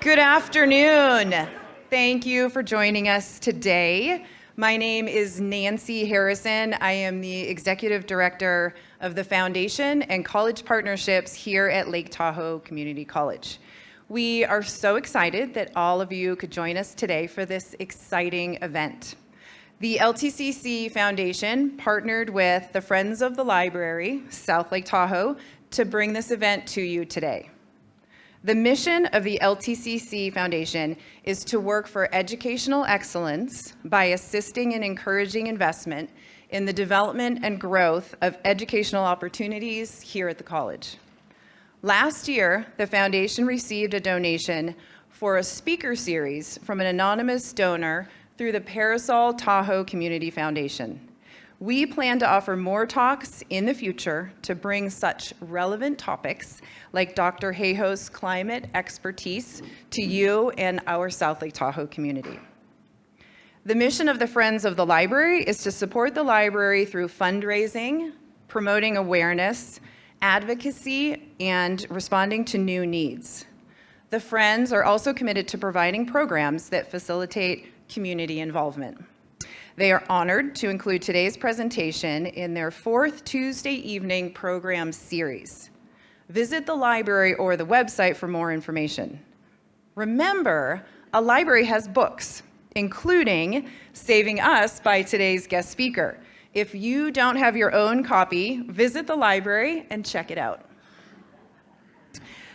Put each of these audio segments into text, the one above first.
Good afternoon. Thank you for joining us today. My name is Nancy Harrison. I am the Executive Director of the Foundation and College Partnerships here at Lake Tahoe Community College. We are so excited that all of you could join us today for this exciting event. The LTCC Foundation partnered with the Friends of the Library, South Lake Tahoe, to bring this event to you today. The mission of the LTCC Foundation is to work for educational excellence by assisting and encouraging investment in the development and growth of educational opportunities here at the college. Last year, the foundation received a donation for a speaker series from an anonymous donor through the Parasol Tahoe Community Foundation. We plan to offer more talks in the future to bring such relevant topics like Dr. Hayhoe's climate expertise to you and our South Lake Tahoe community. The mission of the Friends of the Library is to support the library through fundraising, promoting awareness, advocacy, and responding to new needs. The Friends are also committed to providing programs that facilitate community involvement. They are honored to include today's presentation in their fourth Tuesday evening program series. Visit the library or the website for more information. Remember, a library has books, including Saving Us by today's guest speaker. If you don't have your own copy, visit the library and check it out.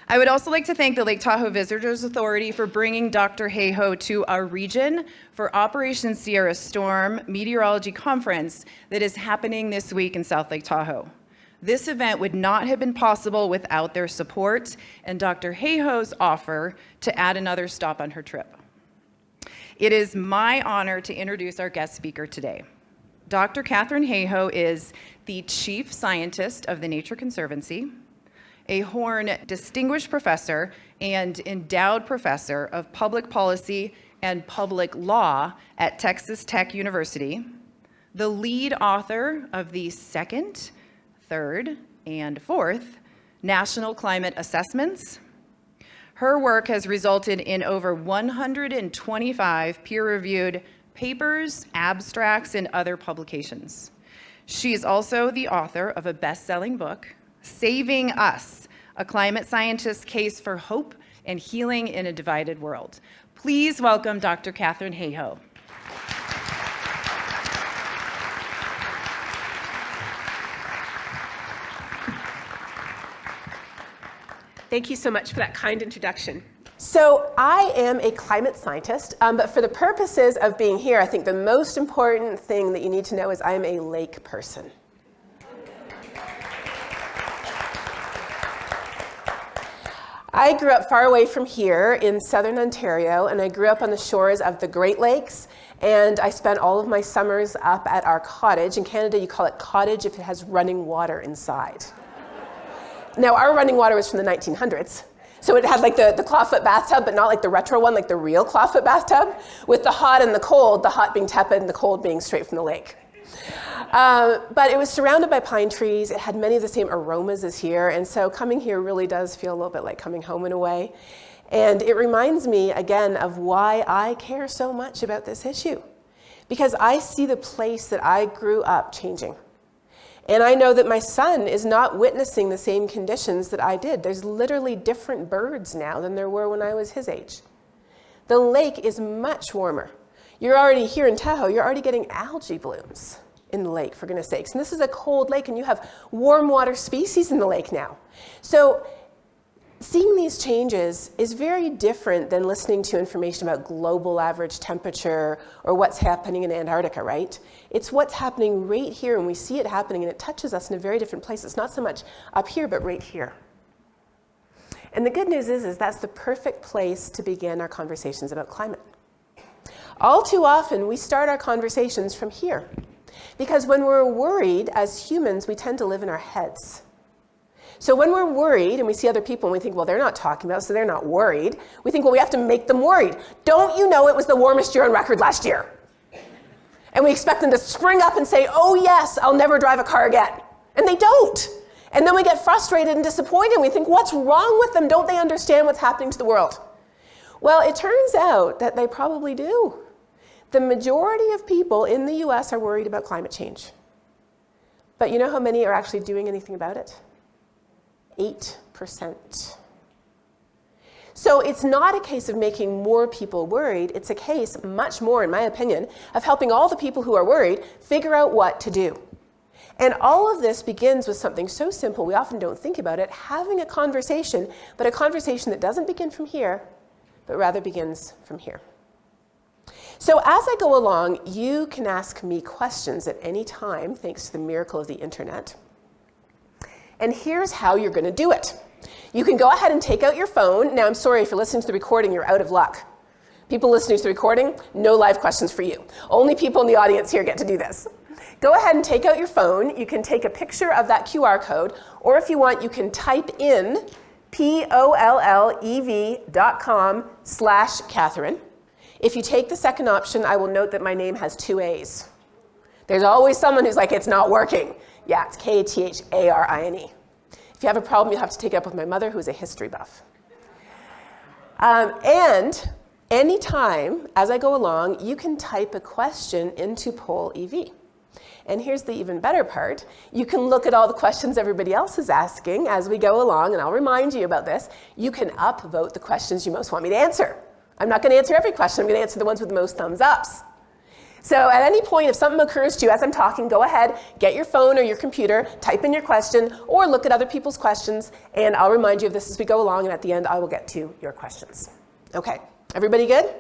I would also like to thank the Lake Tahoe Visitors Authority for bringing Dr. Hayhoe to our region for Operation Sierra Storm Meteorology Conference that is happening this week in South Lake Tahoe. This event would not have been possible without their support and Dr. Hayhoe's offer to add another stop on her trip. It is my honor to introduce our guest speaker today. Dr. Katharine Hayhoe is the Chief Scientist of the Nature Conservancy, a Horn Distinguished Professor and Endowed Professor of Public Policy and Public Law at Texas Tech University, the lead author of the second, third, and fourth National Climate Assessments. Her work has resulted in over 125 peer-reviewed papers, abstracts, and other publications. She is also the author of a best-selling book, Saving Us, a climate scientist's case for hope and healing in a divided world. Please welcome Dr. Katharine Hayhoe. Thank you so much for that kind introduction. So I am a climate scientist, but for the purposes of being here, I think the most important thing that you need to know is I am a lake person. I grew up far away from here in southern Ontario, and I grew up on the shores of the Great Lakes, and I spent all of my summers up at our cottage. In Canada, you call it cottage if it has running water inside. Now, our running water was from the 1900s, so it had like the clawfoot bathtub, but not like the retro one, like the real clawfoot bathtub, with the hot and the cold, the hot being tepid and the cold being straight from the lake. But it was surrounded by pine trees. It had many of the same aromas as here. And so coming here really does feel a little bit like coming home in a way. And it reminds me again of why I care so much about this issue. Because I see the place that I grew up changing. And I know that my son is not witnessing the same conditions that I did. There's literally different birds now than there were when I was his age. The lake is much warmer. You're already here in Tahoe, you're already getting algae blooms in the lake, for goodness sakes. And this is a cold lake, and you have warm water species in the lake now. So seeing these changes is very different than listening to information about global average temperature or what's happening in Antarctica, right? It's what's happening right here, and we see it happening, and it touches us in a very different place. It's not so much up here, but right here. And the good news is that's the perfect place to begin our conversations about climate. All too often, we start our conversations from here. Because when we're worried, as humans, we tend to live in our heads. So when we're worried and we see other people and we think, well, they're not talking about it, so they're not worried, we think, well, we have to make them worried. Don't you know it was the warmest year on record last year? And we expect them to spring up and say, oh, yes, I'll never drive a car again. And they don't. And then we get frustrated and disappointed. We think, what's wrong with them? Don't they understand what's happening to the world? Well, it turns out that they probably do. The majority of people in the US are worried about climate change. But you know how many are actually doing anything about it? 8%. So it's not a case of making more people worried. It's a case, much more in my opinion, of helping all the people who are worried figure out what to do. And all of this begins with something so simple, we often don't think about it, having a conversation, but a conversation that doesn't begin from here, but rather begins from here. So as I go along, you can ask me questions at any time, thanks to the miracle of the internet. And here's how you're going to do it. You can go ahead and take out your phone. Now, I'm sorry, if you're listening to the recording, you're out of luck. People listening to the recording, no live questions for you. Only people in the audience here get to do this. Go ahead and take out your phone. You can take a picture of that QR code, or if you want, you can type in pollev.com/Katharine. If you take the second option, I will note that my name has 2 A's. There's always someone who's like, it's not working. Yeah, it's Katharine. If you have a problem, you'll have to take it up with my mother, who's a history buff. And anytime, as I go along, you can type a question into PollEV. And here's the even better part. You can look at all the questions everybody else is asking as we go along, and I'll remind you about this. You can upvote the questions you most want me to answer. I'm not going to answer every question. I'm going to answer the ones with the most thumbs ups. So at any point, if something occurs to you as I'm talking, go ahead, get your phone or your computer, type in your question, or look at other people's questions, and I'll remind you of this as we go along, and at the end, I will get to your questions. Okay, everybody good?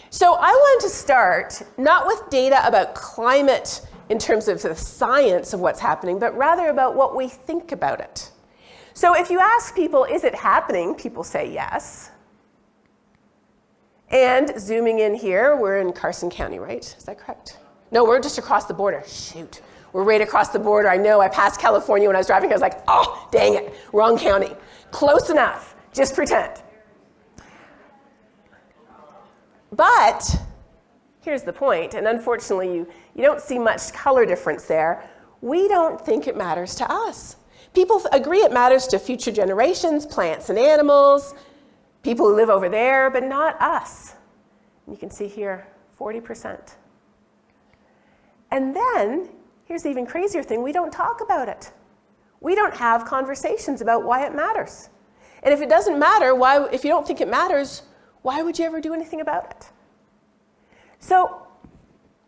So I wanted to start not with data about climate in terms of the science of what's happening, but rather about what we think about it. So if you ask people, is it happening? People say yes. And zooming in here, we're in Carson County, right? Is that correct? No, we're just across the border. Shoot, we're right across the border. I know, I passed California when I was driving here. I was like, oh, dang it, wrong county. Close enough, just pretend. But here's the point, and unfortunately you don't see much color difference there. We don't think it matters to us. People agree it matters to future generations, plants and animals, people who live over there, but not us. You can see here, 40%. And then, here's the even crazier thing, we don't talk about it. We don't have conversations about why it matters. And if it doesn't matter, if you don't think it matters, why would you ever do anything about it? So,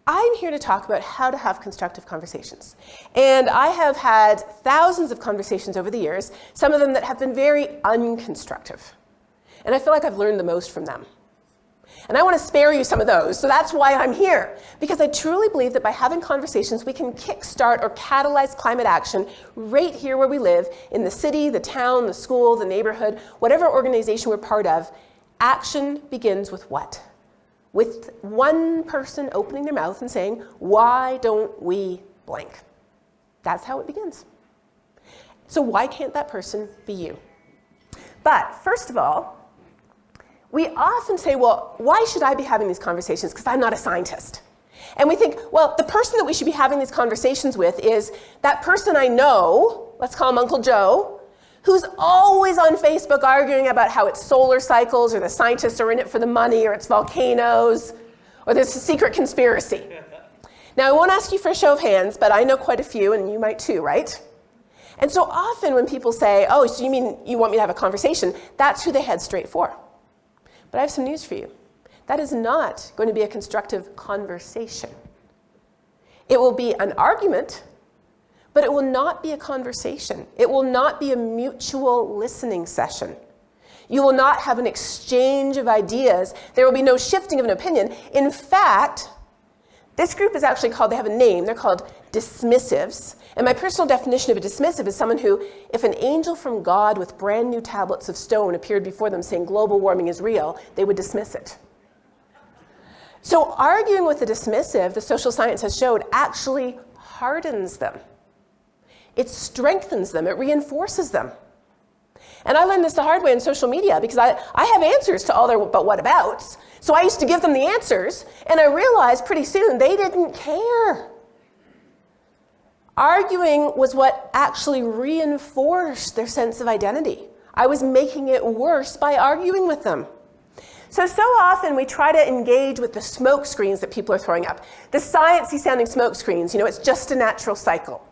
I'm here to talk about how to have constructive conversations. And I have had thousands of conversations over the years, some of them that have been very unconstructive. And I feel like I've learned the most from them. And I want to spare you some of those, so that's why I'm here. Because I truly believe that by having conversations, we can kickstart or catalyze climate action right here where we live, in the city, the town, the school, the neighborhood, whatever organization we're part of. Action begins with what? With one person opening their mouth and saying, why don't we blank? That's how it begins. So why can't that person be you? But first of all, we often say, well, why should I be having these conversations? Because I'm not a scientist. And we think, well, the person that we should be having these conversations with is that person I know, let's call him Uncle Joe, who's always on Facebook arguing about how it's solar cycles, or the scientists are in it for the money, or it's volcanoes, or there's a secret conspiracy. Now, I won't ask you for a show of hands, but I know quite a few, and you might too, right? And so often when people say, oh, so you mean you want me to have a conversation, that's who they head straight for. But I have some news for you. That is not going to be a constructive conversation. It will be an argument, but it will not be a conversation. It will not be a mutual listening session. You will not have an exchange of ideas. There will be no shifting of an opinion. In fact, this group is actually called, they have a name, they're called dismissives. And my personal definition of a dismissive is someone who, if an angel from God with brand new tablets of stone appeared before them saying global warming is real, they would dismiss it. So arguing with a dismissive, the social science has showed, actually hardens them. It strengthens them, it reinforces them. And I learned this the hard way on social media because I have answers to all their but what abouts. So I used to give them the answers, and I realized pretty soon they didn't care. Arguing was what actually reinforced their sense of identity. I was making it worse by arguing with them. So often we try to engage with the smoke screens that people are throwing up. The sciencey sounding smoke screens, it's just a natural cycle.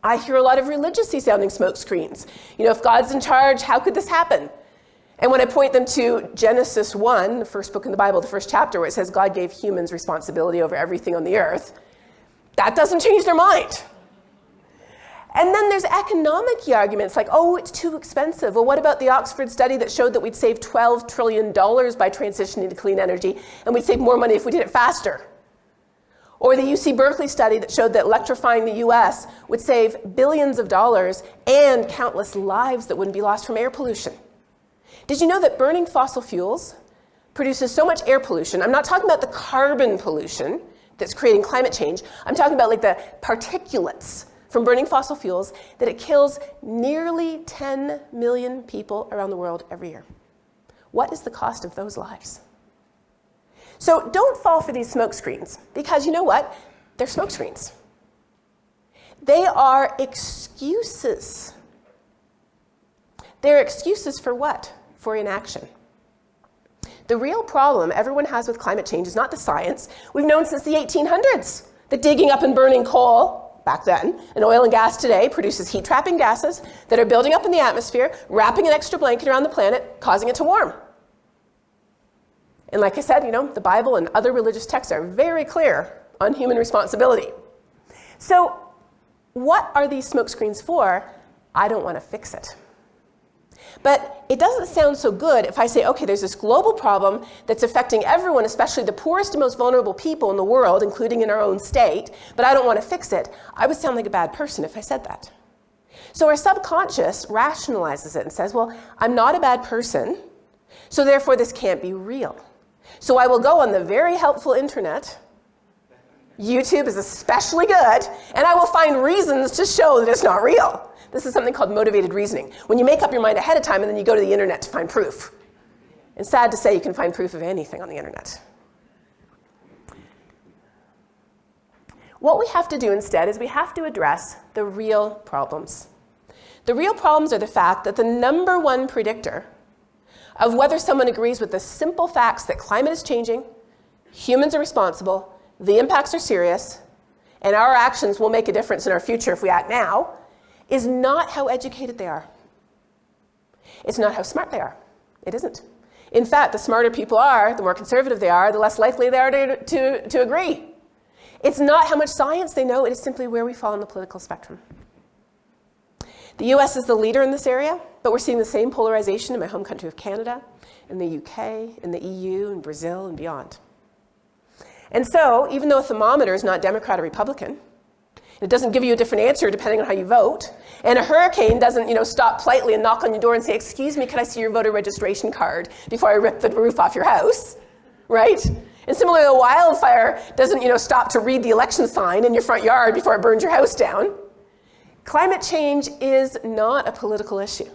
I hear a lot of religious-y sounding smoke screens. If God's in charge, how could this happen? And when I point them to Genesis 1, the first book in the Bible, the first chapter, where it says God gave humans responsibility over everything on the earth, that doesn't change their mind. And then there's economic arguments like, oh, it's too expensive. Well, what about the Oxford study that showed that we'd save $12 trillion by transitioning to clean energy, and we'd save more money if we did it faster? Or the UC Berkeley study that showed that electrifying the US would save billions of dollars and countless lives that wouldn't be lost from air pollution. Did you know that burning fossil fuels produces so much air pollution? I'm not talking about the carbon pollution that's creating climate change. I'm talking about like the particulates from burning fossil fuels, that it kills nearly 10 million people around the world every year. What is the cost of those lives? So don't fall for these smoke screens, because you know what? They're smoke screens. They are excuses. They're excuses for what? For inaction. The real problem everyone has with climate change is not the science. We've known since the 1800s that digging up and burning coal back then, and oil and gas today produces heat-trapping gases that are building up in the atmosphere, wrapping an extra blanket around the planet, causing it to warm. And like I said, the Bible and other religious texts are very clear on human responsibility. So what are these smoke screens for? I don't want to fix it. But it doesn't sound so good if I say, okay, there's this global problem that's affecting everyone, especially the poorest and most vulnerable people in the world, including in our own state, but I don't want to fix it. I would sound like a bad person if I said that. So our subconscious rationalizes it and says, well, I'm not a bad person, so therefore this can't be real. So I will go on the very helpful internet, YouTube is especially good, and I will find reasons to show that it's not real. This is something called motivated reasoning. When you make up your mind ahead of time and then you go to the internet to find proof. And sad to say, you can find proof of anything on the internet. What we have to do instead is we have to address the real problems. The real problems are the fact that the number one predictor of whether someone agrees with the simple facts that climate is changing, humans are responsible, the impacts are serious, and our actions will make a difference in our future if we act now, is not how educated they are. It's not how smart they are. It isn't. In fact, the smarter people are, the more conservative they are, the less likely they are to agree. It's not how much science they know, it is simply where we fall on the political spectrum. The US is the leader in this area, but we're seeing the same polarization in my home country of Canada, in the UK, in the EU, in Brazil, and beyond. And so, even though a thermometer is not Democrat or Republican, it doesn't give you a different answer depending on how you vote, and a hurricane doesn't, stop politely and knock on your door and say, excuse me, can I see your voter registration card before I rip the roof off your house, right? And similarly, a wildfire doesn't, stop to read the election sign in your front yard before it burns your house down. Climate change is not a political issue.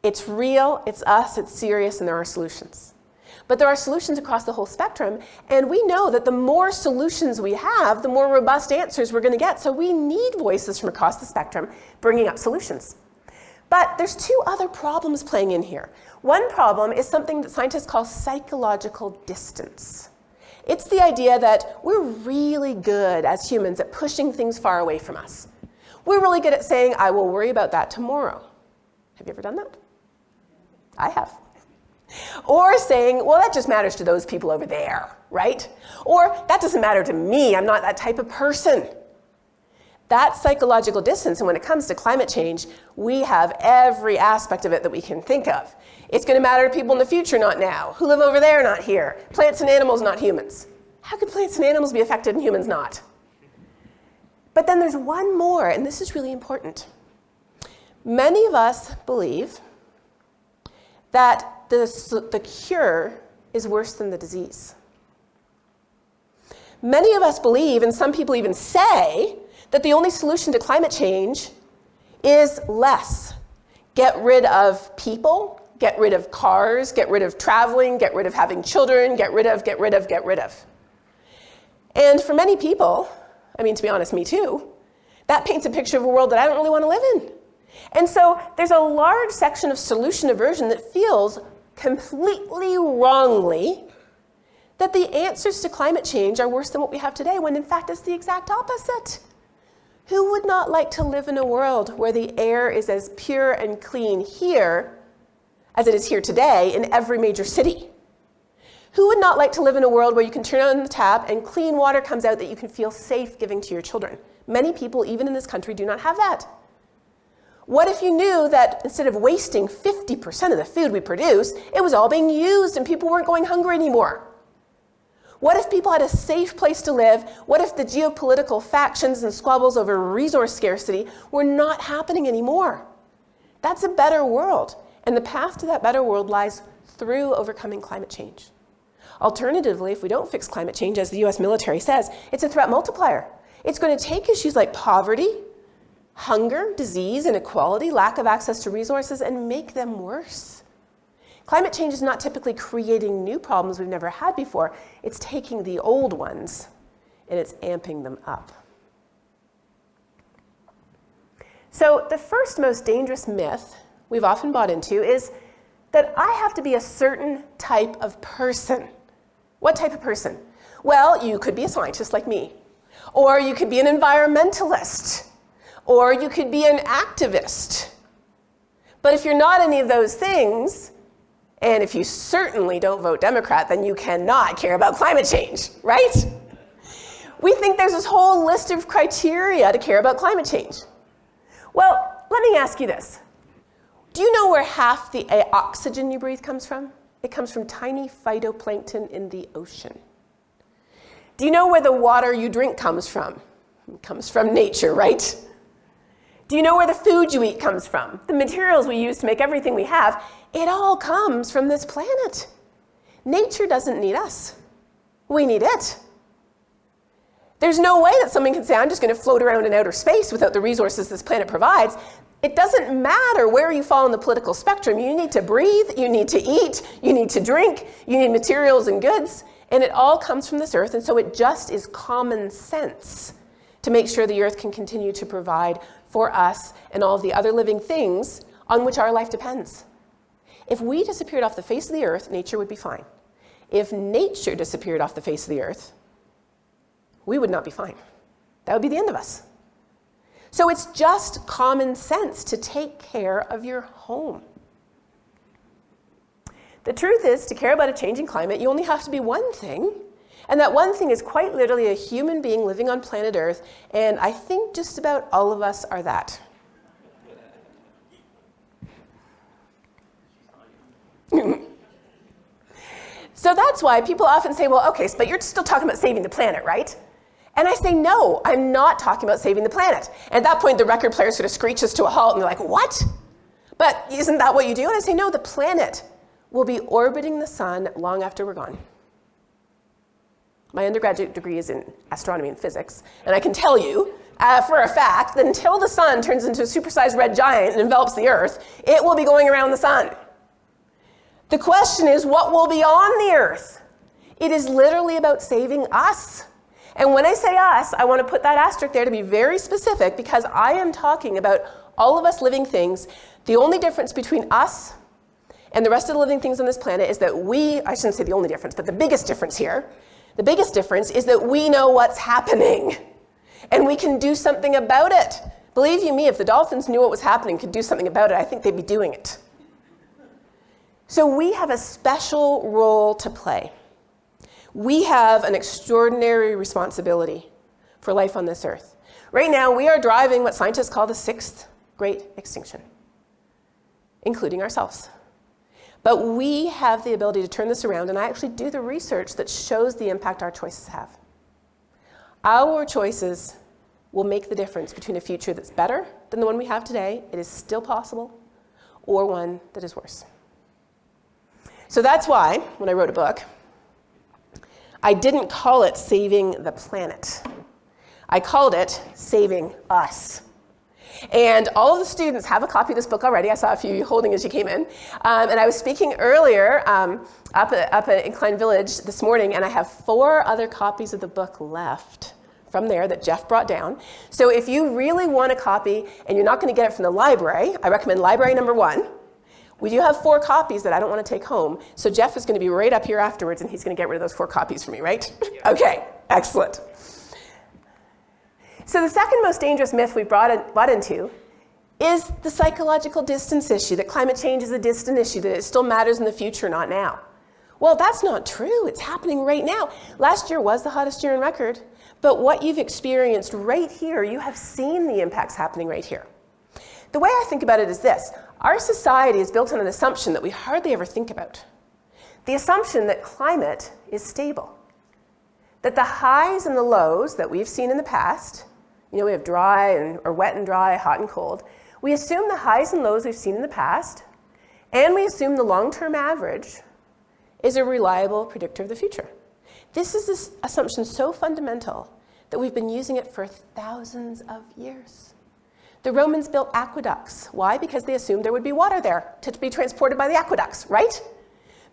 It's real, it's us, it's serious, and there are solutions. But there are solutions across the whole spectrum, and we know that the more solutions we have, the more robust answers we're going to get. So we need voices from across the spectrum bringing up solutions. But there's two other problems playing in here. One problem is something that scientists call psychological distance. It's the idea that we're really good as humans at pushing things far away from us. We're really good at saying, I will worry about that tomorrow. Have you ever done that? I have. Or saying, well, that just matters to those people over there, right? Or that doesn't matter to me, I'm not that type of person. That psychological distance, and when it comes to climate change, we have every aspect of it that we can think of. It's going to matter to people in the future, not now. Who live over there, not here. Plants and animals, not humans. How could plants and animals be affected and humans not? But then there's one more, and this is really important. Many of us believe that the cure is worse than the disease. Many of us believe, and some people even say, that the only solution to climate change is less. Get rid of people, get rid of cars, get rid of traveling, get rid of having children, get rid of. And for many people, to be honest, me too, that paints a picture of a world that I don't really want to live in. And so there's a large section of solution aversion that feels completely wrongly that the answers to climate change are worse than what we have today, when in fact it's the exact opposite. Who would not like to live in a world where the air is as pure and clean here as it is here today in every major city? Who would not like to live in a world where you can turn on the tap and clean water comes out that you can feel safe giving to your children? Many people, even in this country, do not have that. What if you knew that instead of wasting 50% of the food we produce, it was all being used and people weren't going hungry anymore? What if people had a safe place to live? What if the geopolitical factions and squabbles over resource scarcity were not happening anymore? That's a better world. And the path to that better world lies through overcoming climate change. Alternatively, if we don't fix climate change, as the US military says, it's a threat multiplier. It's going to take issues like poverty, hunger, disease, inequality, lack of access to resources, and make them worse. Climate change is not typically creating new problems we've never had before. It's taking the old ones and it's amping them up. So the first most dangerous myth we've often bought into is that I have to be a certain type of person. What type of person? Well, you could be a scientist like me, or you could be an environmentalist, or you could be an activist. But if you're not any of those things, and if you certainly don't vote Democrat, then you cannot care about climate change, right? We think there's this whole list of criteria to care about climate change. Well, let me ask you this. Do you know where half the oxygen you breathe comes from? It comes from tiny phytoplankton in the ocean. Do you know where the water you drink comes from? It comes from nature, right? Do you know where the food you eat comes from? The materials we use to make everything we have, it all comes from this planet. Nature doesn't need us. We need it. There's no way that someone can say, I'm just going to float around in outer space without the resources this planet provides. It doesn't matter where you fall on the political spectrum. You need to breathe, you need to eat, you need to drink, you need materials and goods, and it all comes from this earth, and so it just is common sense to make sure the earth can continue to provide for us and all of the other living things on which our life depends. If we disappeared off the face of the earth, nature would be fine. If nature disappeared off the face of the earth, we would not be fine. That would be the end of us. So it's just common sense to take care of your home. The truth is, to care about a changing climate, you only have to be one thing. And that one thing is quite literally a human being living on planet Earth. And I think just about all of us are that. So that's why people often say, well, okay, but you're still talking about saving the planet, right? And I say, no, I'm not talking about saving the planet. And at that point, the record player sort of screeches to a halt, and they're like, what? But isn't that what you do? And I say, no, the planet will be orbiting the sun long after we're gone. My undergraduate degree is in astronomy and physics, and I can tell you for a fact that until the sun turns into a supersized red giant and envelops the Earth, it will be going around the sun. The question is, what will be on the Earth? It is literally about saving us. And when I say us, I want to put that asterisk there to be very specific, because I am talking about all of us living things. The only difference between us and the rest of the living things on this planet is that I shouldn't say the only difference, but the biggest difference here, the biggest difference is that we know what's happening and we can do something about it. Believe you me, if the dolphins knew what was happening, could do something about it, I think they'd be doing it. So we have a special role to play. We have an extraordinary responsibility for life on this earth. Right now, we are driving what scientists call the sixth great extinction, including ourselves. But we have the ability to turn this around, and I actually do the research that shows the impact our choices have. Our choices will make the difference between a future that's better than the one we have today, it is still possible, or one that is worse. So that's why, when I wrote a book, I didn't call it Saving the Planet. I called it Saving Us. And all of the students have a copy of this book already. I saw a few holding as you came in. And I was speaking earlier up at Incline Village this morning, and I have 4 other copies of the book left from there that Jeff brought down. So if you really want a copy and you're not going to get it from the library, I recommend library number 1. We do have 4 copies that I don't want to take home, so Jeff is going to be right up here afterwards, and he's going to get rid of those 4 copies for me, right? Yeah. Okay, excellent. So the second most dangerous myth we've bought into is the psychological distance issue, that climate change is a distant issue, that it still matters in the future, not now. Well, that's not true. It's happening right now. Last year was the hottest year on record, but what you've experienced right here, you have seen the impacts happening right here. The way I think about it is this. Our society is built on an assumption that we hardly ever think about. The assumption that climate is stable. That the highs and the lows that we've seen in the past, we have dry or wet and dry, hot and cold, we assume the highs and lows we've seen in the past, and we assume the long-term average is a reliable predictor of the future. This is this assumption so fundamental that we've been using it for thousands of years. The Romans built aqueducts. Why? Because they assumed there would be water there to be transported by the aqueducts, right?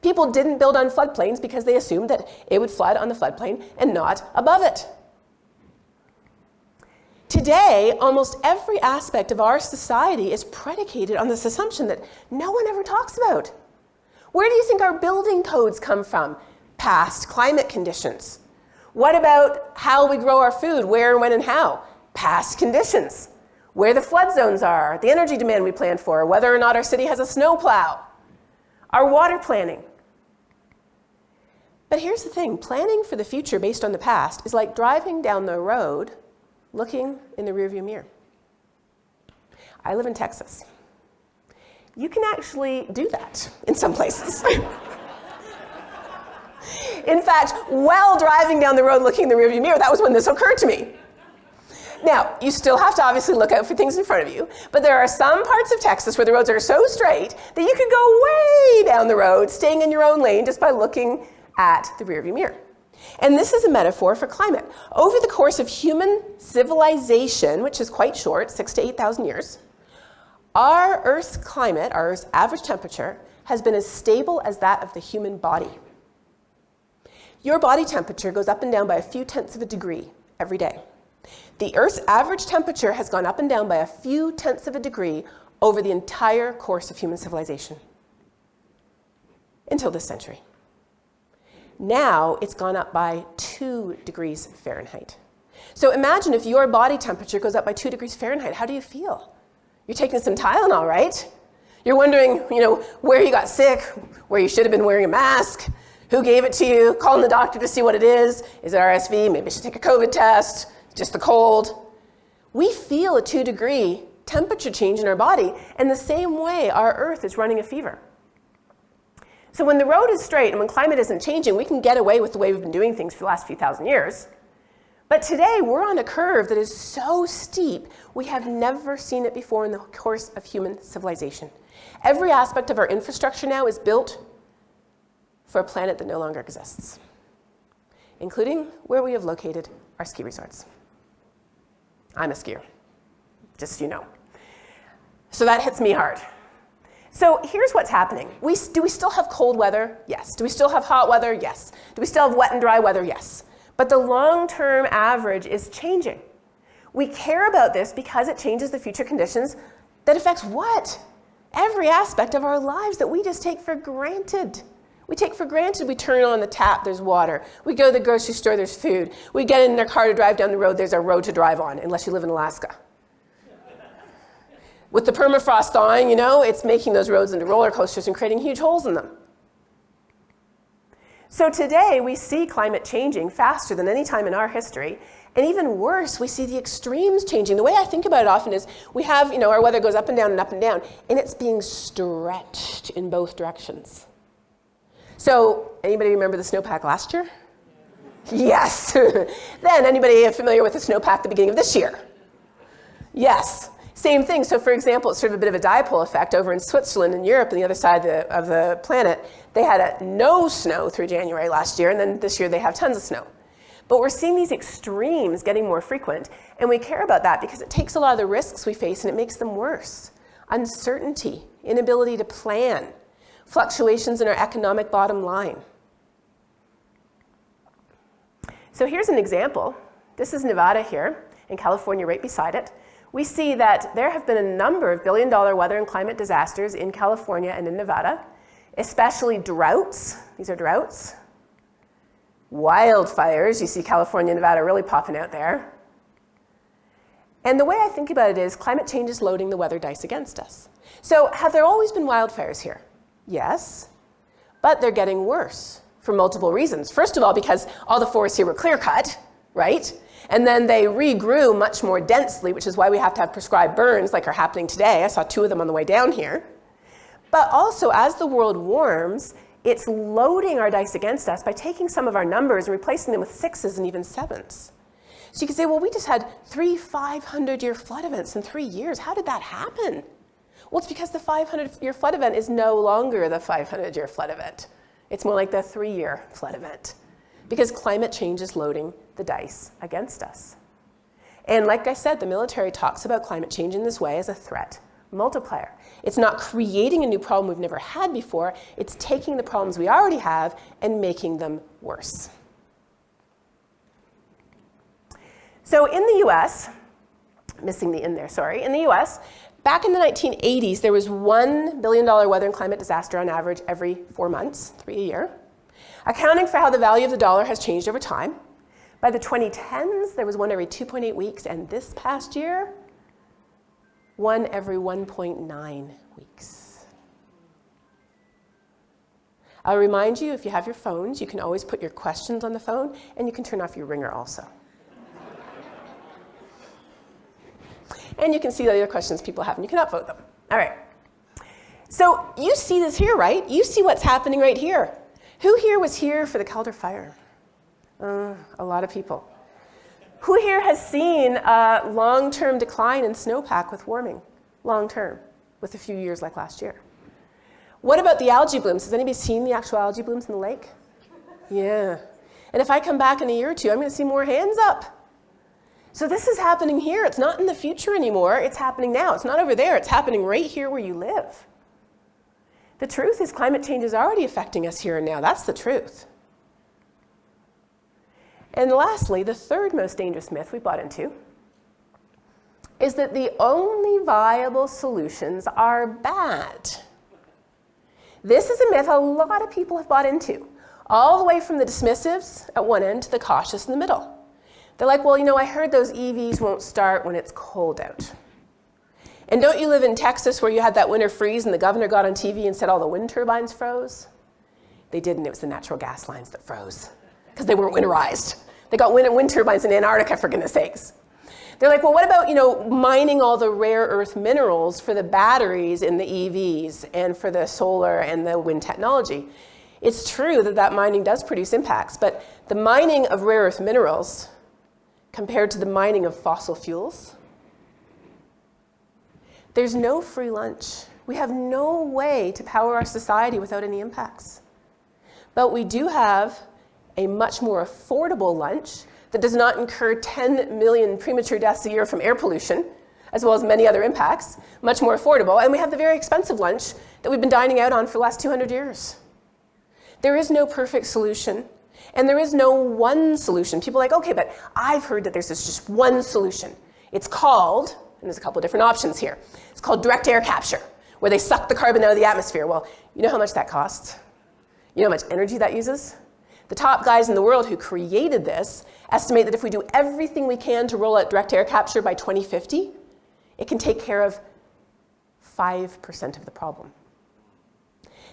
People didn't build on floodplains because they assumed that it would flood on the floodplain and not above it. Today, almost every aspect of our society is predicated on this assumption that no one ever talks about. Where do you think our building codes come from? Past climate conditions. What about how we grow our food? Where, when, and how? Past conditions. Where the flood zones are, the energy demand we plan for, whether or not our city has a snowplow, our water planning. But here's the thing, planning for the future based on the past is like driving down the road looking in the rearview mirror. I live in Texas. You can actually do that in some places. In fact, while driving down the road looking in the rearview mirror, that was when this occurred to me. Now, you still have to obviously look out for things in front of you, but there are some parts of Texas where the roads are so straight that you can go way down the road, staying in your own lane just by looking at the rearview mirror. And this is a metaphor for climate. Over the course of human civilization, which is quite short, 6,000 to 8,000 years, our Earth's climate, our Earth's average temperature, has been as stable as that of the human body. Your body temperature goes up and down by a few tenths of a degree every day. The Earth's average temperature has gone up and down by a few tenths of a degree over the entire course of human civilization until this century. Now it's gone up by 2 degrees Fahrenheit. So imagine if your body temperature goes up by 2 degrees Fahrenheit, how do you feel? You're taking some Tylenol, right? You're wondering, where you got sick, where you should have been wearing a mask, who gave it to you, calling the doctor to see what it is. Is it RSV? Maybe I should take a COVID test. Just the cold. We feel a 2-degree temperature change in our body, and the same way our Earth is running a fever. So when the road is straight and when climate isn't changing, we can get away with the way we've been doing things for the last few thousand years. But today, we're on a curve that is so steep, we have never seen it before in the course of human civilization. Every aspect of our infrastructure now is built for a planet that no longer exists, including where we have located our ski resorts. I'm a skier, just so you know. So that hits me hard. So here's what's happening. Do we still have cold weather? Yes. Do we still have hot weather? Yes. Do we still have wet and dry weather? Yes. But the long-term average is changing. We care about this because it changes the future conditions that affects what? Every aspect of our lives that we just take for granted. We take for granted we turn on the tap, there's water. We go to the grocery store, there's food. We get in our car to drive down the road, there's a road to drive on, unless you live in Alaska. With the permafrost thawing, it's making those roads into roller coasters and creating huge holes in them. So today, we see climate changing faster than any time in our history. And even worse, we see the extremes changing. The way I think about it often is we have, our weather goes up and down, and it's being stretched in both directions. So, anybody remember the snowpack last year? Yes. Then, anybody familiar with the snowpack at the beginning of this year? Yes. Same thing. So, for example, it's sort of a bit of a dipole effect over in Switzerland and Europe on the other side of the planet. They had no snow through January last year, and then this year they have tons of snow. But we're seeing these extremes getting more frequent, and we care about that because it takes a lot of the risks we face and it makes them worse. Uncertainty, inability to plan, fluctuations in our economic bottom line. So here's an example. This is Nevada here, and California right beside it. we see that there have been a number of billion-dollar weather and climate disasters in California and in Nevada, especially droughts. These are droughts. Wildfires. You see California and Nevada really popping out there. And the way I think about it is climate change is loading the weather dice against us. So have there always been wildfires here? Yes, but they're getting worse for multiple reasons. First of all, because all the forests here were clear-cut, right? And then they regrew much more densely, which is why we have to have prescribed burns like are happening today. I saw 2 of them on the way down here. But also, as the world warms, it's loading our dice against us by taking some of our numbers and replacing them with 6s and even 7s. So you can say, well, we just had 3 500-year flood events in 3 years. How did that happen? Well, it's because the 500-year flood event is no longer the 500-year flood event. It's more like the 3-year flood event, because climate change is loading the dice against us. And like I said, the military talks about climate change in this way as a threat multiplier. It's not creating a new problem we've never had before. It's taking the problems we already have and making them worse. So in the US, missing the in there, sorry, in the US, back in the 1980s, there was $1 billion weather and climate disaster on average every 4 months, 3 a year. Accounting for how the value of the dollar has changed over time, by the 2010s, there was one every 2.8 weeks, and this past year, one every 1.9 weeks. I'll remind you, if you have your phones, you can always put your questions on the phone, and you can turn off your ringer also. And you can see the other questions people have, and you can upvote them. All right. So you see this here, right? You see what's happening right here. Who here was here for the Calder fire? A lot of people. Who here has seen a long-term decline in snowpack with warming? Long-term, with a few years like last year. What about the algae blooms? Has anybody seen the actual algae blooms in the lake? Yeah. And if I come back in a year or two, I'm going to see more hands up. So this is happening here. It's not in the future anymore. It's happening now. It's not over there. It's happening right here where you live. The truth is climate change is already affecting us here and now. That's the truth. And lastly, the third most dangerous myth we bought into is that the only viable solutions are bad. This is a myth a lot of people have bought into, all the way from the dismissives at one end to the cautious in the middle. They're like, well, you know, I heard those EVs won't start when it's cold out. And don't you live in Texas where you had that winter freeze and the governor got on TV and said all the wind turbines froze? They didn't. It was the natural gas lines that froze because they weren't winterized. They got wind turbines in Antarctica, for goodness sakes. They're like, well, what about, you know, mining all the rare earth minerals for the batteries in the EVs and for the solar and the wind technology? It's true that that mining does produce impacts, but the mining of rare earth minerals compared to the mining of fossil fuels, there's no free lunch. We have no way to power our society without any impacts. But we do have a much more affordable lunch that does not incur 10 million premature deaths a year from air pollution, as well as many other impacts, much more affordable. And we have the very expensive lunch that we've been dining out on for the last 200 years. There is no perfect solution. And there is no one solution. People are like, okay, but I've heard that there's just one solution. It's called, and there's a couple of different options here. It's called direct air capture, where they suck the carbon out of the atmosphere. Well, you know how much that costs? You know how much energy that uses? The top guys in the world who created this estimate that if we do everything we can to roll out direct air capture by 2050, it can take care of 5% of the problem.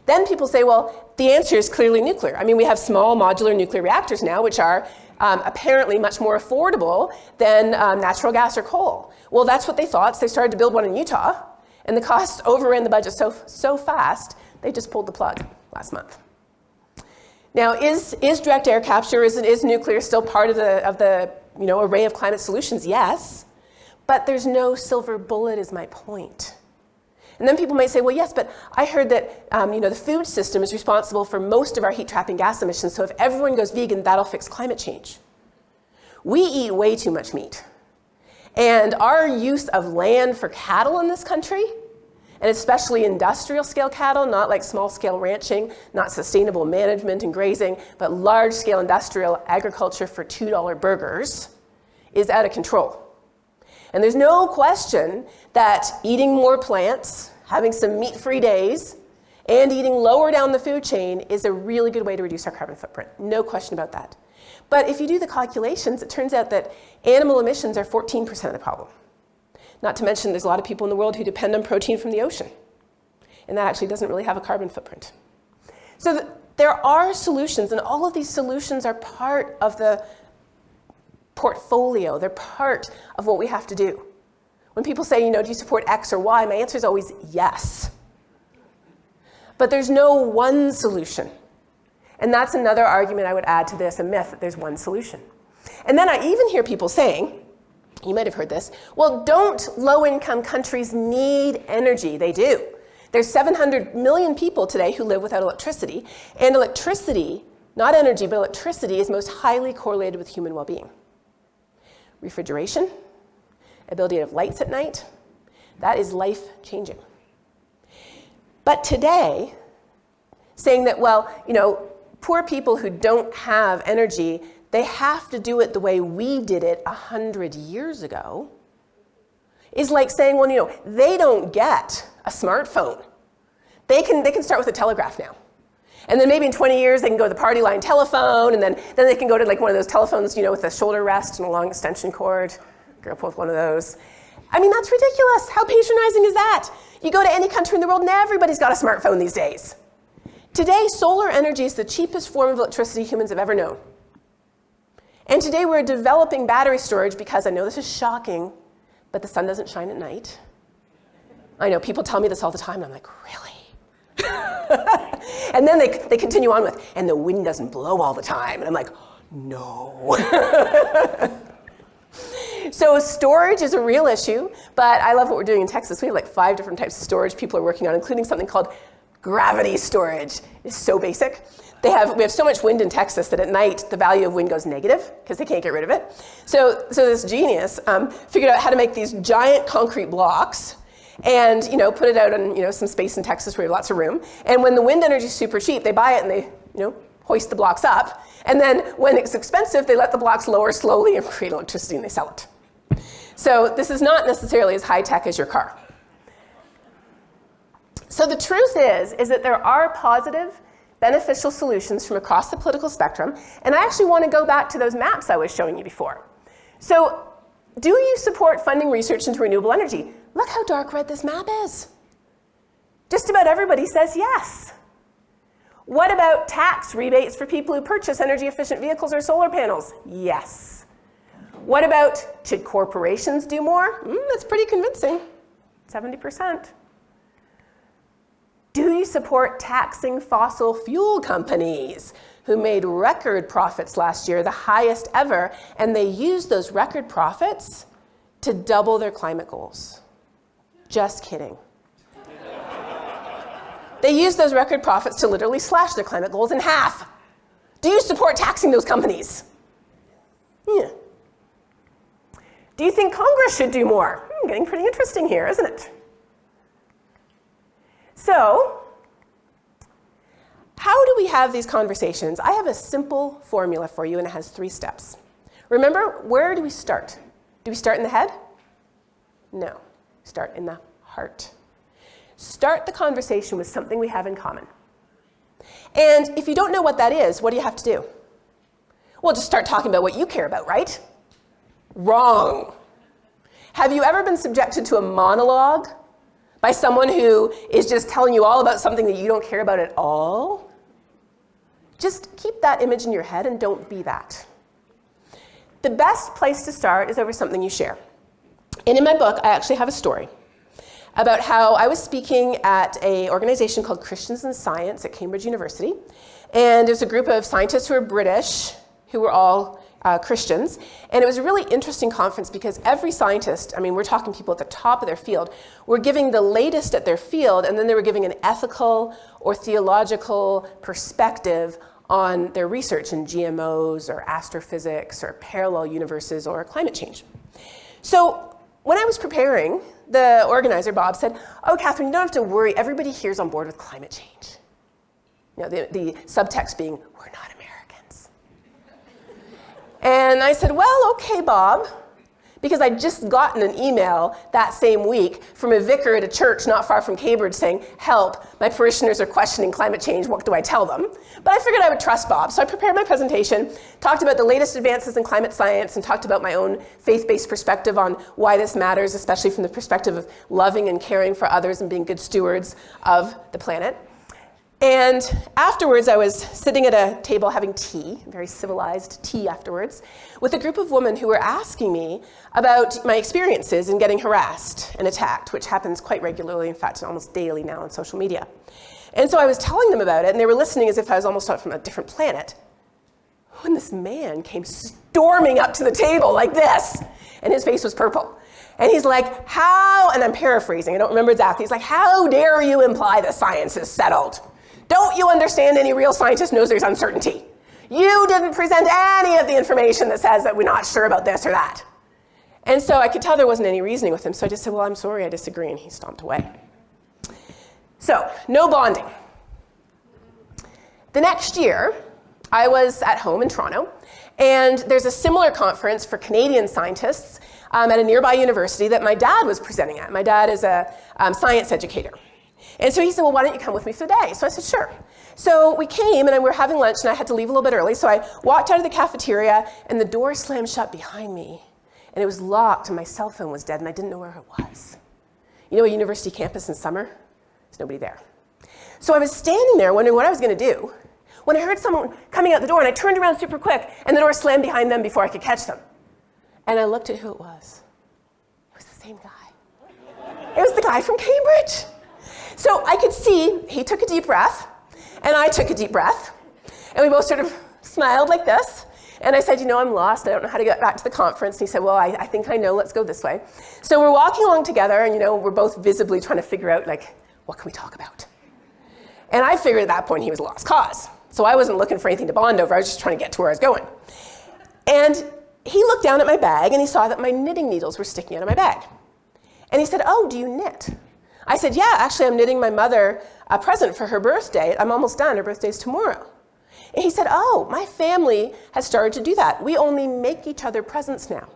Then people say, well, the answer is clearly nuclear. I mean, we have small modular nuclear reactors now, which are apparently much more affordable than natural gas or coal. Well, that's what they thought, so they started to build one in Utah, and the costs overran the budget so fast, they just pulled the plug last month. Now, is direct air capture, is nuclear still part of the array of climate solutions? Yes, but there's no silver bullet is my point. And then people might say, well, yes, but I heard that the food system is responsible for most of our heat-trapping gas emissions, so if everyone goes vegan, that'll fix climate change. We eat way too much meat. And our use of land for cattle in this country, and especially industrial-scale cattle, not like small-scale ranching, not sustainable management and grazing, but large-scale industrial agriculture for $2 burgers, is out of control. And there's no question that eating more plants, having some meat-free days, and eating lower down the food chain is a really good way to reduce our carbon footprint. No question about that. But if you do the calculations, it turns out that animal emissions are 14% of the problem. Not to mention there's a lot of people in the world who depend on protein from the ocean. And that actually doesn't really have a carbon footprint. So there are solutions, and all of these solutions are part of the portfolio. They're part of what we have to do. When people say, do you support X or Y, my answer is always yes. But there's no one solution. And that's another argument I would add to this, a myth that there's one solution. And then I even hear people saying, you might have heard this, well, don't low-income countries need energy? They do. There's 700 million people today who live without electricity. And electricity, not energy, but electricity is most highly correlated with human well-being. Refrigeration, ability to have lights at night, that is life-changing. But today, saying that, poor people who don't have energy, they have to do it the way we did it 100 years ago, is like saying, they don't get a smartphone. They can start with a telegraph now. And then maybe in 20 years, they can go to the party line telephone, and then they can go to one of those telephones, with a shoulder rest and a long extension cord. Grew up with one of those. That's ridiculous. How patronizing is that? You go to any country in the world, and everybody's got a smartphone these days. Today, solar energy is the cheapest form of electricity humans have ever known. And today, we're developing battery storage because I know this is shocking, but the sun doesn't shine at night. I know, people tell me this all the time, and I'm like, really? And then they continue on with, and the wind doesn't blow all the time. And I'm like, no. So storage is a real issue, but I love what we're doing in Texas. We have 5 different types of storage people are working on, including something called gravity storage. It's so basic. We have so much wind in Texas that at night the value of wind goes negative because they can't get rid of it. So this genius figured out how to make these giant concrete blocks and put it out on some space in Texas where we have lots of room. And when the wind energy is super cheap, they buy it and they hoist the blocks up. And then when it's expensive, they let the blocks lower slowly and create electricity and they sell it. So this is not necessarily as high tech as your car. So the truth is that there are positive, beneficial solutions from across the political spectrum. And I actually want to go back to those maps I was showing you before. So do you support funding research into renewable energy? Look how dark red this map is. Just about everybody says yes. What about tax rebates for people who purchase energy-efficient vehicles or solar panels? Yes. What about, should corporations do more? That's pretty convincing, 70%. Do you support taxing fossil fuel companies who made record profits last year, the highest ever, and they used those record profits to double their climate goals? Just kidding. They used those record profits to literally slash their climate goals in half. Do you support taxing those companies? Yeah. Do you think Congress should do more? Getting pretty interesting here, isn't it? So, how do we have these conversations? I have a simple formula for you, and it has 3 steps. Remember, where do we start? Do we start in the head? No. Start in the heart. Start the conversation with something we have in common. And if you don't know what that is, what do you have to do? Well, just start talking about what you care about, right? Wrong. Have you ever been subjected to a monologue by someone who is just telling you all about something that you don't care about at all? Just keep that image in your head and don't be that. The best place to start is over something you share. And in my book, I actually have a story about how I was speaking at an organization called Christians in Science at Cambridge University. And there's a group of scientists who are British, who were all Christians. And it was a really interesting conference because every scientist, we're talking people at the top of their field, were giving the latest at their field, and then they were giving an ethical or theological perspective on their research in GMOs or astrophysics or parallel universes or climate change. So when I was preparing, the organizer, Bob, said, oh, Katharine, you don't have to worry. Everybody here is on board with climate change. The subtext being, we're not Americans. And I said, well, okay, Bob, because I'd just gotten an email that same week from a vicar at a church not far from Cambridge saying, help, my parishioners are questioning climate change, what do I tell them? But I figured I would trust Bob, so I prepared my presentation, talked about the latest advances in climate science, and talked about my own faith-based perspective on why this matters, especially from the perspective of loving and caring for others and being good stewards of the planet. And afterwards, I was sitting at a table having tea, very civilized tea afterwards, with a group of women who were asking me about my experiences in getting harassed and attacked, which happens quite regularly, in fact, almost daily now on social media. And so I was telling them about it, and they were listening as if I was almost out from a different planet, when this man came storming up to the table like this, and his face was purple. And he's like, how, and I'm paraphrasing, I don't remember exactly, he's like, how dare you imply that science is settled? Don't you understand any real scientist knows there's uncertainty? You didn't present any of the information that says that we're not sure about this or that. And so I could tell there wasn't any reasoning with him, so I just said, well, I'm sorry, I disagree, and he stomped away. So, no bonding. The next year, I was at home in Toronto, and there's a similar conference for Canadian scientists at a nearby university that my dad was presenting at. My dad is a science educator. And so he said, well, why don't you come with me for the day? So I said, sure. So we came, and we were having lunch, and I had to leave a little bit early. So I walked out of the cafeteria, and the door slammed shut behind me. And it was locked, and my cell phone was dead, and I didn't know where it was. You know a university campus in summer? There's nobody there. So I was standing there wondering what I was going to do when I heard someone coming out the door, and I turned around super quick, and the door slammed behind them before I could catch them. And I looked at who it was. It was the same guy. It was the guy from Cambridge. So I could see he took a deep breath, and I took a deep breath, and we both sort of smiled like this. And I said, you know, I'm lost. I don't know how to get back to the conference. And he said, well, I think I know. Let's go this way. So we're walking along together, and, you know, we're both visibly trying to figure out, like, what can we talk about? And I figured at that point he was a lost cause. So I wasn't looking for anything to bond over. I was just trying to get to where I was going. And he looked down at my bag, and he saw that my knitting needles were sticking out of my bag. And he said, oh, do you knit? I said, yeah, actually, I'm knitting my mother a present for her birthday. I'm almost done. Her birthday's tomorrow. And he said, oh, my family has started to do that. We only make each other presents now.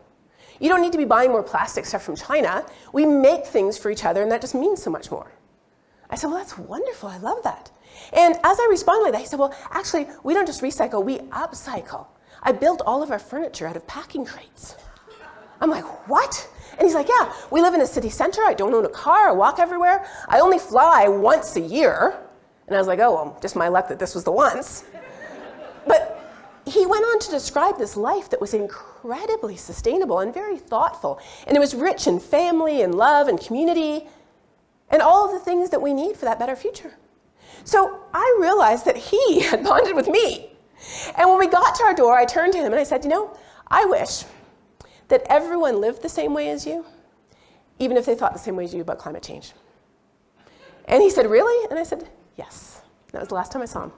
You don't need to be buying more plastic stuff from China. We make things for each other, and that just means so much more. I said, well, that's wonderful. I love that. And as I responded like that, he said, well, actually, we don't just recycle, we upcycle. I built all of our furniture out of packing crates. I'm like, what? And he's like, yeah, we live in a city center. I don't own a car. I walk everywhere. I only fly once a year. And I was like, oh, well, just my luck that this was the once. But he went on to describe this life that was incredibly sustainable and very thoughtful. And it was rich in family and love and community and all of the things that we need for that better future. So I realized that he had bonded with me. And when we got to our door, I turned to him and I said, you know, I wish that everyone lived the same way as you, even if they thought the same way as you about climate change. And he said, really? And I said, yes. That was the last time I saw him.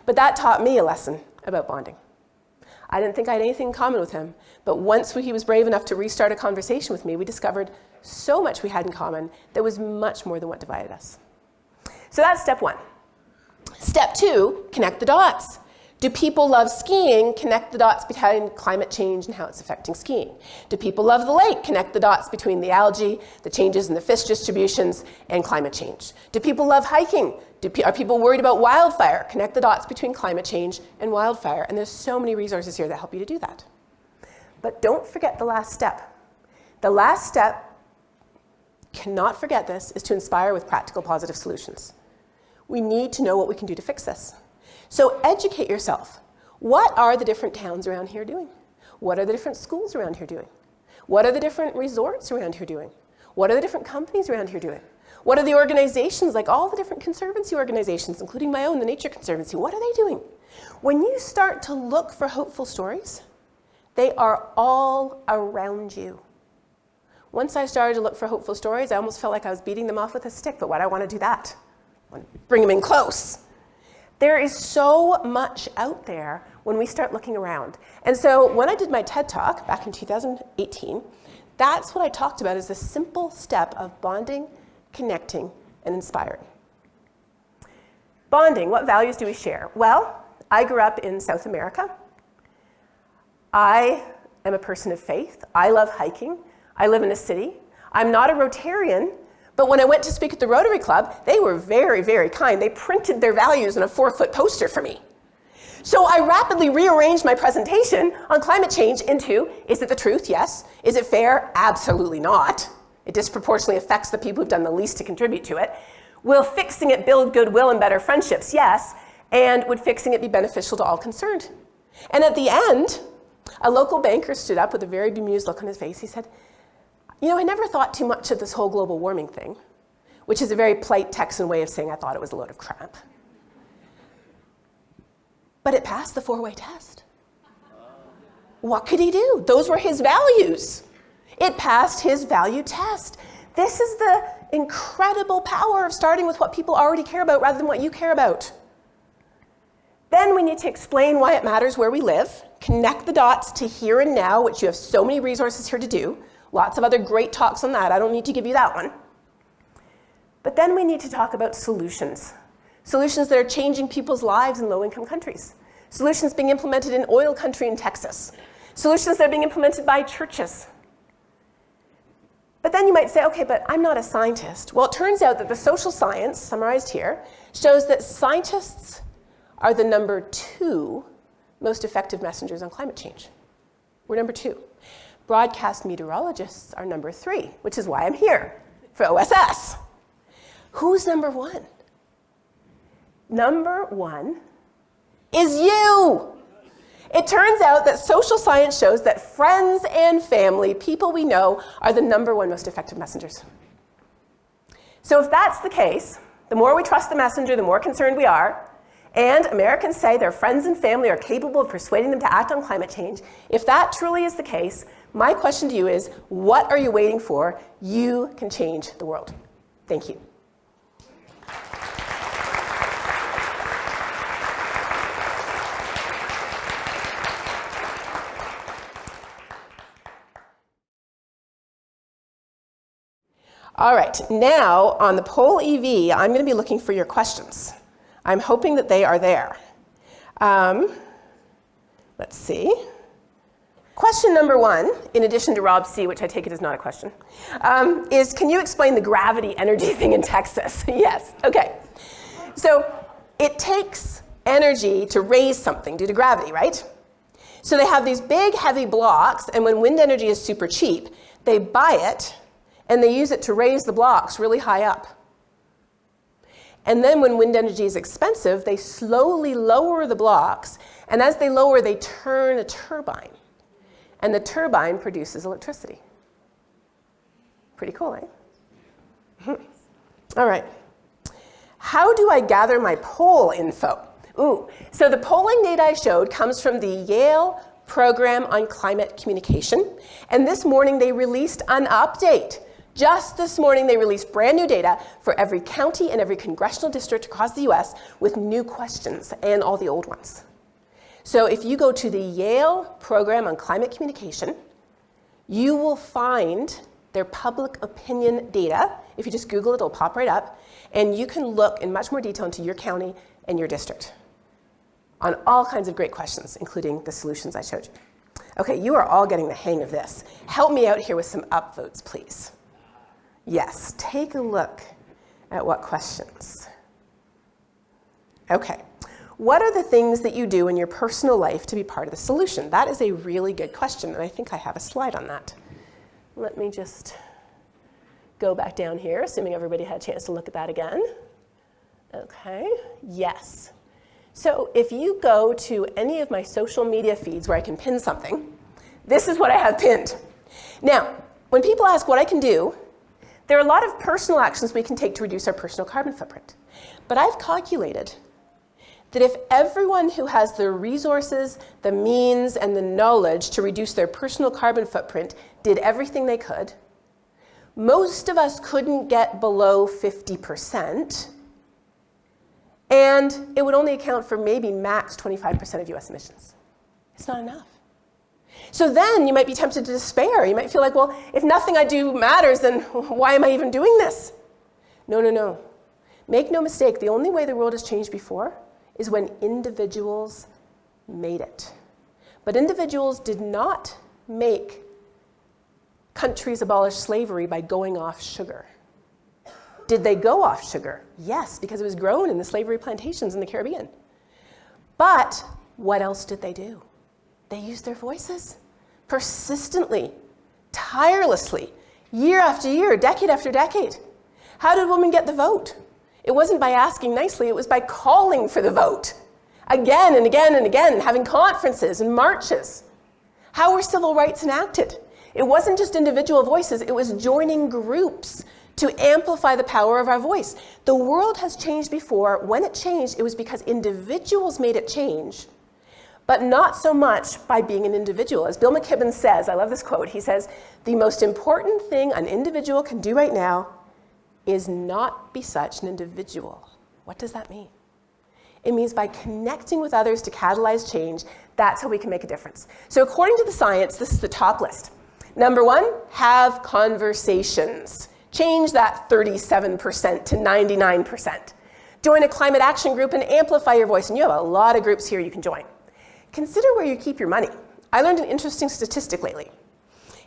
But that taught me a lesson about bonding. I didn't think I had anything in common with him, but once he was brave enough to restart a conversation with me, we discovered so much we had in common that was much more than what divided us. So that's step one. Step two, connect the dots. Do people love skiing? Connect the dots between climate change and how it's affecting skiing. Do people love the lake? Connect the dots between the algae, the changes in the fish distributions, and climate change. Do people love hiking? Are people worried about wildfire? Connect the dots between climate change and wildfire. And there's so many resources here that help you to do that. But don't forget the last step. The last step, cannot forget this, is to inspire with practical positive solutions. We need to know what we can do to fix this. So educate yourself. What are the different towns around here doing? What are the different schools around here doing? What are the different resorts around here doing? What are the different companies around here doing? What are the organizations, like all the different conservancy organizations, including my own, the Nature Conservancy, what are they doing? When you start to look for hopeful stories, they are all around you. Once I started to look for hopeful stories, I almost felt like I was beating them off with a stick, but why do I want to do that? I want to bring them in close. There is so much out there when we start looking around. And so when I did my TED Talk back in 2018, that's what I talked about as the simple step of bonding, connecting, and inspiring. Bonding, what values do we share? Well, I grew up in South America. I am a person of faith. I love hiking. I live in a city. I'm not a Rotarian, but when I went to speak at the Rotary Club, they were very, very kind. They printed their values on a 4-foot poster for me. So I rapidly rearranged my presentation on climate change into, is it the truth? Yes. Is it fair? Absolutely not. It disproportionately affects the people who've done the least to contribute to it. Will fixing it build goodwill and better friendships? Yes. And would fixing it be beneficial to all concerned? And at the end, a local banker stood up with a very bemused look on his face. He said, you know, I never thought too much of this whole global warming thing, which is a very polite Texan way of saying I thought it was a load of crap. But it passed the 4-way test. What could he do? Those were his values. It passed his value test. This is the incredible power of starting with what people already care about rather than what you care about. Then we need to explain why it matters where we live, connect the dots to here and now, which you have so many resources here to do. Lots of other great talks on that. I don't need to give you that one. But then we need to talk about solutions. Solutions that are changing people's lives in low-income countries. Solutions being implemented in oil country in Texas. Solutions that are being implemented by churches. But then you might say, okay, but I'm not a scientist. Well, it turns out that the social science, summarized here, shows that scientists are the number 2 most effective messengers on climate change. We're number 2. Broadcast meteorologists are number 3, which is why I'm here for OSS. Who's number 1? Number 1 is you. It turns out that social science shows that friends and family, people we know, are the number 1 most effective messengers. So if that's the case, the more we trust the messenger, the more concerned we are, and Americans say their friends and family are capable of persuading them to act on climate change. If that truly is the case, my question to you is, what are you waiting for? You can change the world. Thank you. All right, now on the poll EV, I'm going to be looking for your questions. I'm hoping that they are there. Let's see. Question number 1, in addition to Rob C., which I take it is not a question, is can you explain the gravity energy thing in Texas? Yes, okay. So it takes energy to raise something due to gravity, right? So they have these big, heavy blocks, and when wind energy is super cheap, they buy it, and they use it to raise the blocks really high up. And then when wind energy is expensive, they slowly lower the blocks, and as they lower, they turn a turbine. And the turbine produces electricity. Pretty cool, eh? All right. How do I gather my poll info? So the polling data I showed comes from the Yale Program on Climate Communication. And this morning they released an update. Just this morning they released brand new data for every county and every congressional district across the US with new questions and all the old ones. So if you go to the Yale Program on Climate Communication, you will find their public opinion data. If you just Google it, it'll pop right up. And you can look in much more detail into your county and your district on all kinds of great questions, including the solutions I showed you. Okay, you are all getting the hang of this. Help me out here with some upvotes, please. Yes, take a look at what questions. Okay. What are the things that you do in your personal life to be part of the solution? That is a really good question, and I think I have a slide on that. Let me just go back down here, assuming everybody had a chance to look at that again. Okay, yes. So if you go to any of my social media feeds where I can pin something, this is what I have pinned. Now, when people ask what I can do, there are a lot of personal actions we can take to reduce our personal carbon footprint. But I've calculated that if everyone who has the resources, the means, and the knowledge to reduce their personal carbon footprint did everything they could, most of us couldn't get below 50%, and it would only account for maybe max 25% of US emissions. It's not enough. So then you might be tempted to despair. You might feel like, well, if nothing I do matters, then why am I even doing this? No, no, no. Make no mistake, the only way the world has changed before is when individuals made it. But individuals did not make countries abolish slavery by going off sugar? Did they go off sugar? Yes, because it was grown in the slavery plantations in the Caribbean. But what else did they do? They used their voices persistently, tirelessly, year after year, decade after decade. How did women get the vote? It wasn't by asking nicely, it was by calling for the vote. Again and again and again, having conferences and marches. How were civil rights enacted? It wasn't just individual voices, it was joining groups to amplify the power of our voice. The world has changed before. When it changed, it was because individuals made it change, but not so much by being an individual. As Bill McKibben says, I love this quote, he says, "The most important thing an individual can do right now is not be such an individual." What does that mean? It means by connecting with others to catalyze change, that's how we can make a difference. So according to the science, this is the top list. Number 1, have conversations. Change that 37% to 99%. Join a climate action group and amplify your voice. And you have a lot of groups here you can join. Consider where you keep your money. I learned an interesting statistic lately.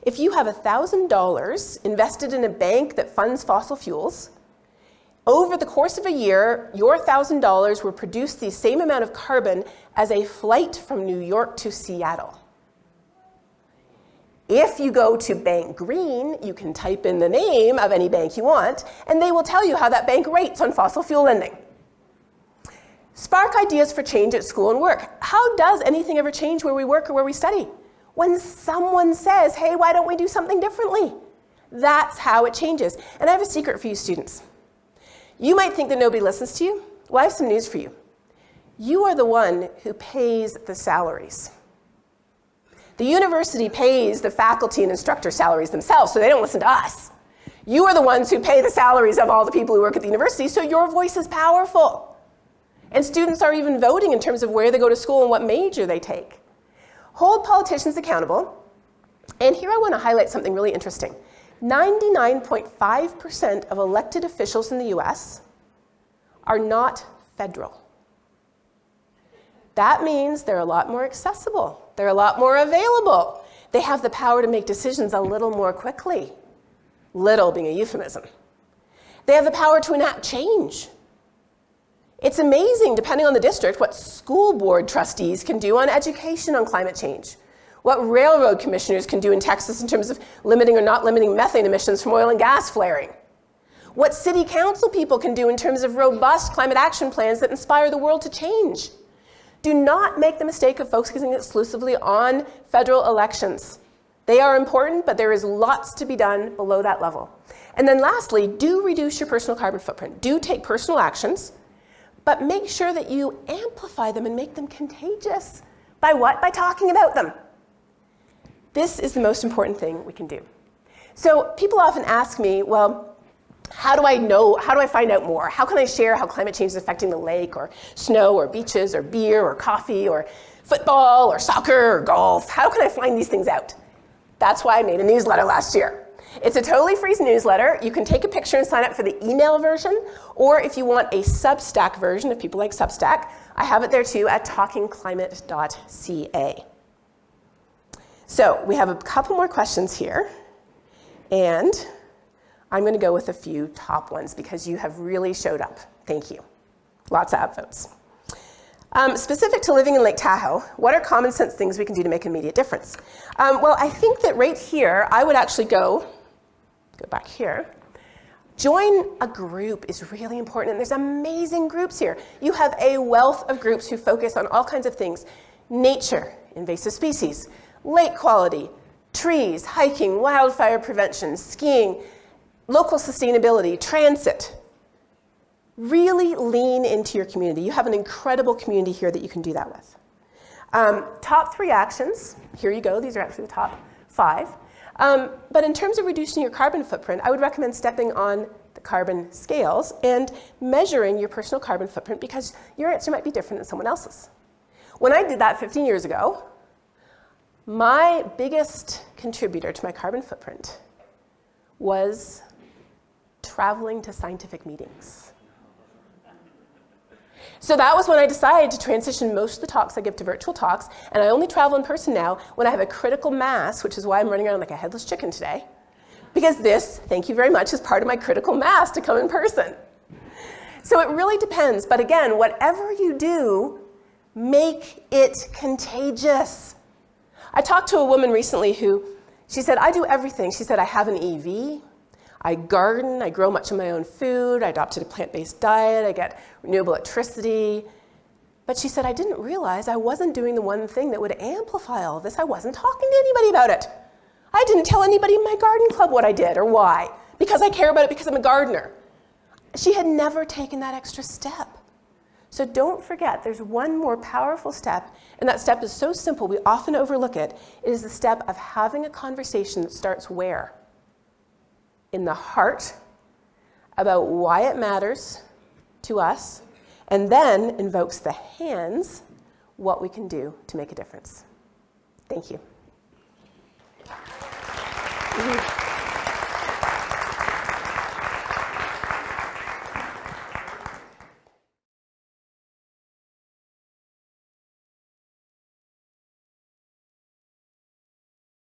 If you have $1,000 invested in a bank that funds fossil fuels, over the course of a year, your $1,000 will produce the same amount of carbon as a flight from New York to Seattle. If you go to Bank Green, you can type in the name of any bank you want, and they will tell you how that bank rates on fossil fuel lending. Spark ideas for change at school and work. How does anything ever change where we work or where we study? When someone says, hey, why don't we do something differently? That's how it changes. And I have a secret for you students. You might think that nobody listens to you. Well, I have some news for you. You are the one who pays the salaries. The university pays the faculty and instructor salaries themselves, so they don't listen to us. You are the ones who pay the salaries of all the people who work at the university, so your voice is powerful. And students are even voting in terms of where they go to school and what major they take. Hold politicians accountable. And here I want to highlight something really interesting. 99.5% of elected officials in the US are not federal. That means they're a lot more accessible. They're a lot more available. They have the power to make decisions a little more quickly. Little being a euphemism. They have the power to enact change. It's amazing, depending on the district, what school board trustees can do on education on climate change. What railroad commissioners can do in Texas in terms of limiting or not limiting methane emissions from oil and gas flaring. What city council people can do in terms of robust climate action plans that inspire the world to change. Do not make the mistake of focusing exclusively on federal elections. They are important, but there is lots to be done below that level. And then lastly, do reduce your personal carbon footprint. Do take personal actions, but make sure that you amplify them and make them contagious. By what? By talking about them. This is the most important thing we can do. So people often ask me, well, how do I find out more? How can I share how climate change is affecting the lake or snow or beaches or beer or coffee or football or soccer or golf? How can I find these things out? That's why I made a newsletter last year. It's a totally free newsletter. You can take a picture and sign up for the email version, or if you want a Substack version, if people like Substack, I have it there too at talkingclimate.ca. So we have a couple more questions here, and I'm going to go with a few top ones because you have really showed up. Thank you. Lots of upvotes. Specific to living in Lake Tahoe, what are common sense things we can do to make an immediate difference? Well, I think that right here, I would actually go back here. Join a group is really important, and there's amazing groups here. You have a wealth of groups who focus on all kinds of things. Nature, invasive species, lake quality, trees, hiking, wildfire prevention, skiing, local sustainability, transit. Really lean into your community. You have an incredible community here that you can do that with. Top 3 actions, here you go, these are actually the top 5. But in terms of reducing your carbon footprint, I would recommend stepping on the carbon scales and measuring your personal carbon footprint because your answer might be different than someone else's. When I did that 15 years ago, my biggest contributor to my carbon footprint was traveling to scientific meetings. So that was when I decided to transition most of the talks I give to virtual talks, and I only travel in person now when I have a critical mass, which is why I'm running around like a headless chicken today, because this, thank you very much, is part of my critical mass to come in person. So it really depends, but again, whatever you do, make it contagious. I talked to a woman recently who, she said, I do everything. She said, I have an EV, I garden, I grow much of my own food, I adopted a plant-based diet, I get renewable electricity. But she said, I didn't realize I wasn't doing the one thing that would amplify all of this. I wasn't talking to anybody about it. I didn't tell anybody in my garden club what I did or why, because I care about it because I'm a gardener. She had never taken that extra step. So don't forget, there's one more powerful step, and that step is so simple, we often overlook it. It is the step of having a conversation that starts where? In the heart, about why it matters to us, and then invokes the hands, what we can do to make a difference. Thank you.